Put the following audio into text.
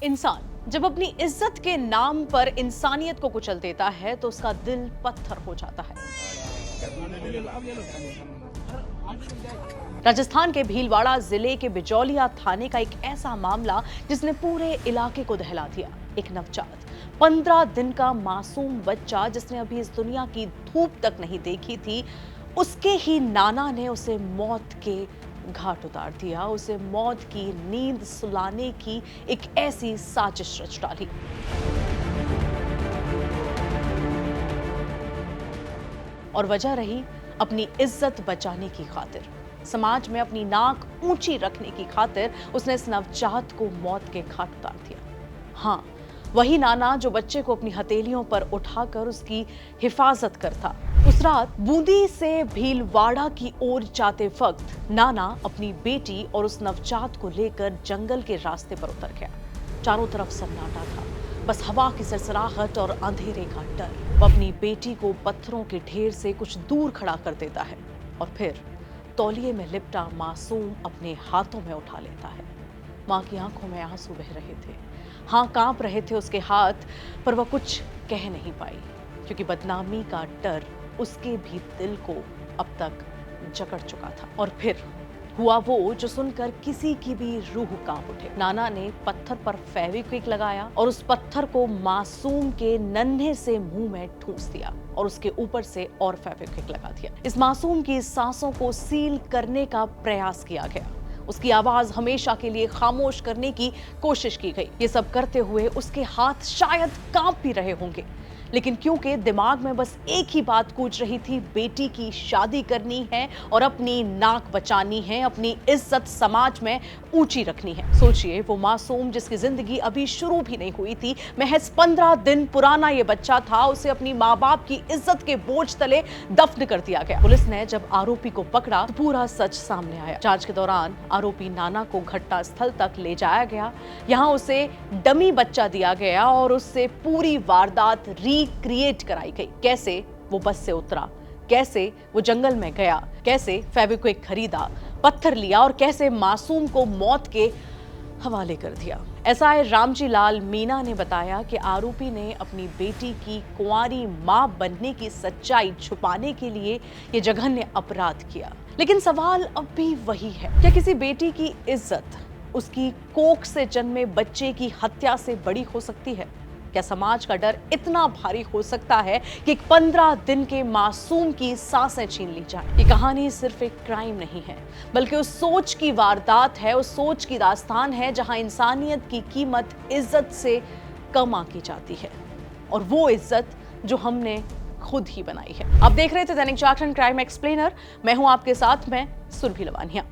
इंसान जब अपनी इज्जत के नाम पर इंसानियत को कुचल देता है तो उसका दिल पत्थर हो जाता है। राजस्थान के भीलवाड़ा जिले के बिजौलिया थाने का एक ऐसा मामला जिसने पूरे इलाके को दहला दिया। एक नवजात 15 दिन का मासूम बच्चा जिसने अभी इस दुनिया की धूप तक नहीं देखी थी, उसके ही नाना ने उसे मौत के घाट उतार दिया। उसे मौत की नींद सुलाने की एक ऐसी साजिश रच डाली। और वजह रही अपनी इज्जत बचाने की खातिर, समाज में अपनी नाक ऊंची रखने की खातिर उसने इस नवजात को मौत के घाट उतार दिया। हाँ, वही नाना जो बच्चे को अपनी हथेलियों पर उठाकर उसकी हिफाजत करता। उस रात बूंदी से भीलवाड़ा की ओर जाते वक्त नाना अपनी बेटी और उस नवजात को लेकर जंगल के रास्ते पर उतर गया। चारों तरफ सन्नाटा था, बस हवा की सरसराहट और अंधेरे का डर। वो अपनी बेटी को पत्थरों के ढेर से कुछ दूर खड़ा कर देता है और फिर तौलिए में लिपटा मासूम अपने हाथों में उठा लेता है। मां की आंखों में आंसू बह रहे थे, हाँ कांप रहे थे उसके हाथ, पर वह कुछ कह नहीं पाई क्योंकि बदनामी का डर उसके भी दिल को अब तक जकड़ चुका था। और फिर हुआ वो जो सुनकर किसी की भी रूह कांप उठे। नाना ने पत्थर पर फेविक्विक लगाया और उस पत्थर को मासूम के नन्हे से मुंह में ठूंस दिया और उसके ऊपर से और फेविक्विक लगा दिया। इस मासूम की सांसों को सील करने का प्रयास किया गया, उसकी आवाज हमेशा के लिए खामोश करने की कोशिश की गई। ये सब करते हुए उसके हाथ शायद कांप भी रहे होंगे, लेकिन क्योंकि दिमाग में बस एक ही बात गूंज रही थी, बेटी की शादी करनी है और अपनी नाक बचानी है, अपनी इज्जत समाज में ऊंची रखनी है। सोचिए, वो मासूम जिसकी जिंदगी अभी शुरू भी नहीं हुई थी, महज 15 दिन पुराना ये बच्चा था, उसे अपनी माँ बाप की इज्जत के बोझ तले दफन कर दिया गया। पुलिस ने जब आरोपी को पकड़ा तो पूरा सच सामने आया। जांच के दौरान आरोपी नाना को घटना स्थल तक ले जाया गया, यहाँ उसे डमी बच्चा दिया गया और उससे पूरी वारदात रिक्रिएट कराई गई। कैसे वो बस से उतरा, कैसे वो जंगल में गया, कैसे फेविक्विक खरीदा, पत्थर लिया और कैसे मासूम को मौत के हवाले कर दिया। एसआई रामजी लाल मीना ने बताया कि आरोपी ने अपनी बेटी की कुंवारी मां बनने की सच्चाई छुपाने के लिए ये जघन्य अपराध किया। लेकिन सवाल अब भी वही है, क्या किसी बेटी की इज्जत उसकी कोख से जन्मे बच्चे की हत्या से बड़ी हो सकती है? क्या समाज का डर इतना भारी हो सकता है कि एक 15 दिन के मासूम की सांसें छीन ली जाए? ये कहानी सिर्फ एक क्राइम नहीं है, बल्कि उस सोच की वारदात है, उस सोच की दास्तान है जहां इंसानियत की कीमत इज्जत से कम आंकी जाती है, और वो इज्जत जो हमने खुद ही बनाई है। आप देख रहे थे दैनिक जागरण क्राइम एक्सप्लेनर, मैं हूं आपके साथ में सुरभि लवानिया।